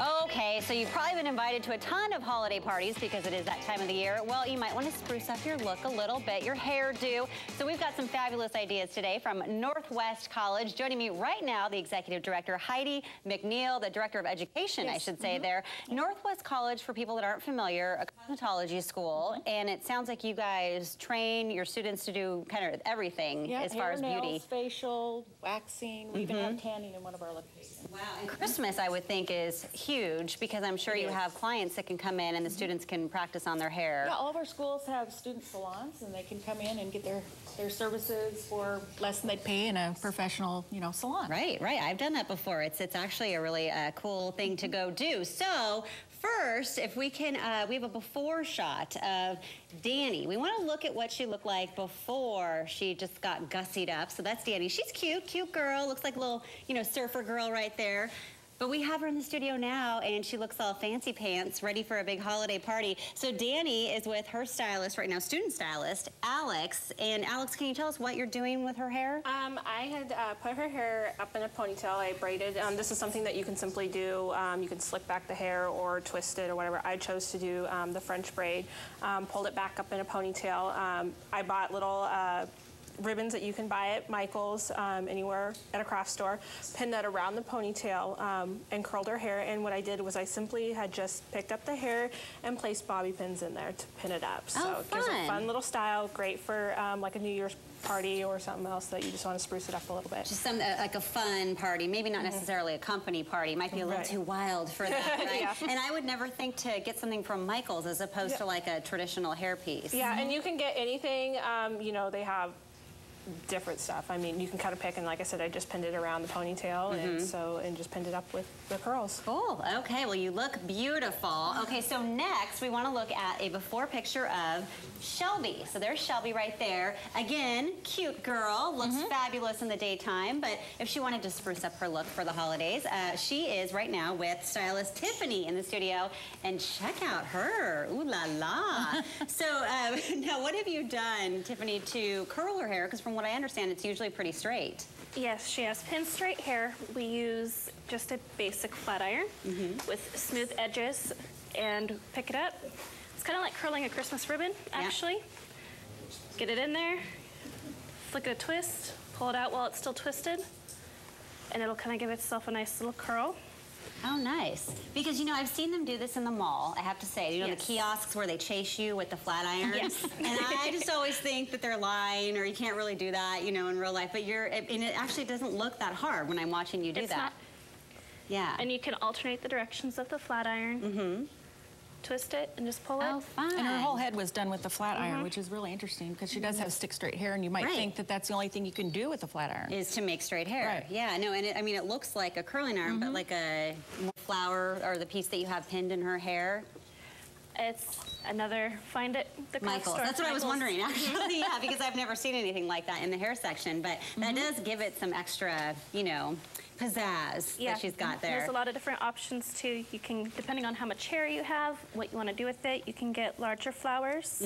Okay, so you've probably been invited to a ton of holiday parties because it is that time of the year. Well, you might want to spruce up your look a little bit, your hairdo. So we've got some fabulous ideas today from Northwest College. Joining me right now, the Executive Director, Heidi McNeil, the Director of Education, I should say there. Northwest College, for people that aren't familiar, a cosmetology school, and it sounds like you guys train your students to do kind of everything as far as beauty. Nails, facial, waxing, we even have tanning in one of our locations. Wow, and Christmas, I would think, is huge because I'm sure you have clients that can come in and the students can practice on their hair. Yeah, all of our schools have student salons and they can come in and get their services for less than they'd pay in a professional, salon. Right, right. I've done that before. It's actually a really cool thing to go do. So first, if we can, we have a before shot of Danny. We want to look at what she looked like before she just got gussied up. So that's Danny. She's cute, cute girl. Looks like a little, surfer girl right there. But we have her in the studio now, and she looks all fancy pants, ready for a big holiday party. So Danny is with her stylist right now, student stylist, Alex. And Alex, can you tell us what you're doing with her hair? I had put her hair up in a ponytail. I braided. This is something that you can simply do. You can slick back the hair or twist it or whatever. I chose to do the French braid, pulled it back up in a ponytail. I bought little ribbons that you can buy at Michael's, anywhere at a craft store, pinned that around the ponytail and curled her hair. And what I did was I simply had just picked up the hair and placed bobby pins in there to pin it up. So it gives a fun little style, great for like a New Year's party or something else that you just want to spruce it up a little bit. Just like a fun party, maybe not necessarily a company party. It might be a little too wild for that, right? And I would never think to get something from Michael's as opposed to like a traditional hairpiece. Yeah, and you can get anything, they have different stuff. I mean, you can kind of pick, and like I said, I just pinned it around the ponytail, and just pinned it up with the curls. Cool. Okay, well, you look beautiful. Okay, so next we want to look at a before picture of Shelby. So there's Shelby right there. Again, cute girl, looks fabulous in the daytime, but if she wanted to spruce up her look for the holidays, she is right now with stylist Tiffany in the studio, and check out her. Ooh la la. So now what have you done, Tiffany, to curl her hair? Because from what I understand, it's usually pretty straight. Yes, she has pin straight hair. We use just a basic flat iron with smooth edges and pick it up. It's kind of like curling a Christmas ribbon, actually. Get it in there, flick it a twist, pull it out while it's still twisted, and it'll kind of give itself a nice little curl. Oh, nice. Because, I've seen them do this in the mall, I have to say. The kiosks where they chase you with the flat iron. Yes. And I just always think that they're lying or you can't really do that, in real life. But and it actually doesn't look that hard when I'm watching you do that. Not. Yeah. And you can alternate the directions of the flat iron. Twist it and just pull it. Oh, fun. And her whole head was done with the flat iron, which is really interesting because she does have stick straight hair, and you might think that that's the only thing you can do with a flat iron. Is to make straight hair. Right. Yeah, no, and it looks like a curling iron, but like a flower or the piece that you have pinned in her hair. It's another find it the craft Michael's. store. That's what I was wondering, actually. Yeah, because I've never seen anything like that in the hair section, but that does give it some extra, pizzazz that she's got there. There's a lot of different options too. You can, depending on how much hair you have, what you want to do with it, you can get larger flowers.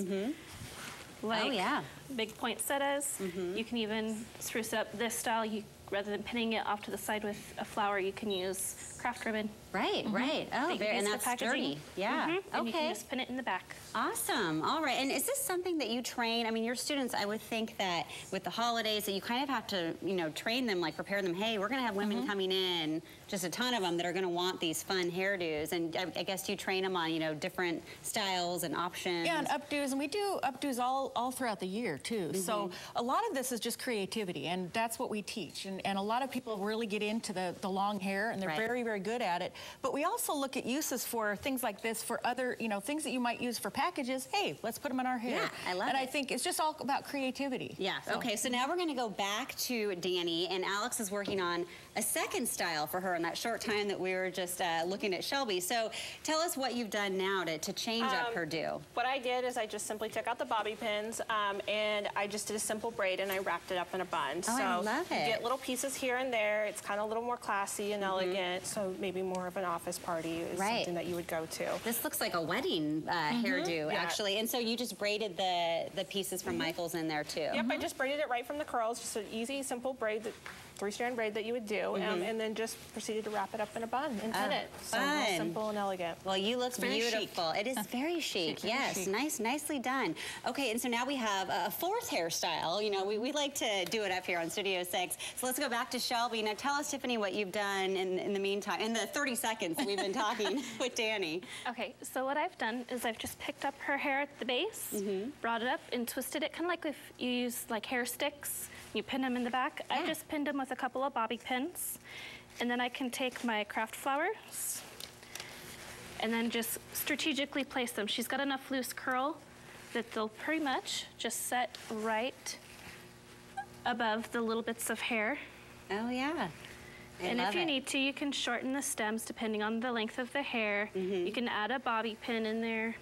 Like big poinsettias. You can even spruce up this style. Rather than pinning it off to the side with a flower, you can use craft ribbon. Right, right. Oh, and that's sturdy. Yeah. And you can just pin it in the back. Awesome. All right. And is this something that you train? I mean, your students, I would think that with the holidays that you kind of have to, train them, like prepare them. Hey, we're going to have women coming in, just a ton of them that are going to want these fun hairdos. And I guess you train them on, different styles and options. Yeah, and updos. And we do updos all throughout the year, too. So a lot of this is just creativity, and that's what we teach. And a lot of people really get into the long hair, and they're very, very good at it. But we also look at uses for things like this for other, things that you might use for packages. Hey, let's put them in our hair. Yeah, I love it. And I think it's just all about creativity. Yeah. So. Okay, so now we're going to go back to Danny, and Alex is working on a second style for her in that short time that we were just looking at Shelby. So tell us what you've done now to change up her do. What I did is I just simply took out the bobby pins, and I just did a simple braid, and I wrapped it up in a bun. Oh, I love it. You get little pieces here and there. It's kind of a little more classy and elegant, so maybe more of an office party is something that you would go to. This looks like a wedding hairdo, actually. And so you just braided the pieces from Michael's in there, too. Yep, I just braided it right from the curls. Just an easy, simple braid that 3-strand braid that you would do, and then just proceeded to wrap it up in a bun and pin it. So real simple and elegant. Well, you look beautiful. It is very chic. Yes, nicely done. Okay, and so now we have a 4th hairstyle. You know, we like to do it up here on Studio 6. So let's go back to Shelby. Now tell us, Tiffany, what you've done in the meantime, in the 30 seconds that we've been talking with Danny. Okay, so what I've done is I've just picked up her hair at the base, brought it up and twisted it, kind of like if you use like hair sticks, you pin them in the back. I just pinned them with a couple of bobby pins. And then I can take my craft flowers and then just strategically place them. She's got enough loose curl that they'll pretty much just set right above the little bits of hair. Oh, yeah. And if you need to, you can shorten the stems depending on the length of the hair. You can add a bobby pin in there.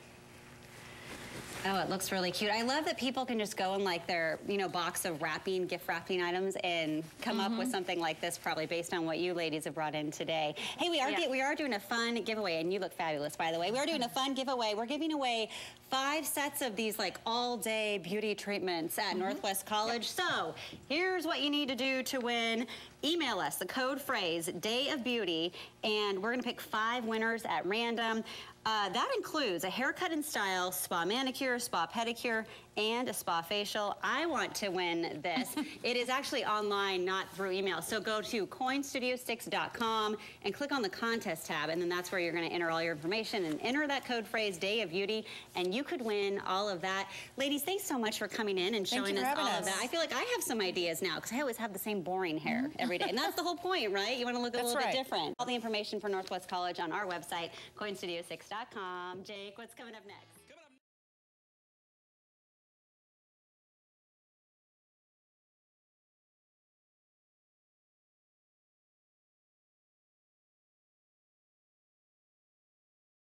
Oh, it looks really cute. I love that people can just go in like their, you know, box of gift wrapping items and come up with something like this, probably based on what you ladies have brought in today. Hey, we are doing a fun giveaway, and you look fabulous, by the way. We are doing a fun giveaway. We're giving away 5 sets of these like all-day beauty treatments at Northwest College. So here's what you need to do to win. Email us the code phrase Day of Beauty, and we're gonna pick 5 winners at random. That includes a haircut and style, spa manicure, spa pedicure, and a spa facial. I want to win this. It is actually online, not through email. So go to KOINstudio6.com and click on the contest tab, and then that's where you're going to enter all your information and enter that code phrase Day of Beauty, and you could win all of that. Ladies, thanks so much for coming in and showing us all of that. I feel like I have some ideas now because I always have the same boring hair every day, and that's the whole point, right? You want to look a little bit different. All the information for Northwest College on our website, KOINstudio6.com. Jake, what's coming up next?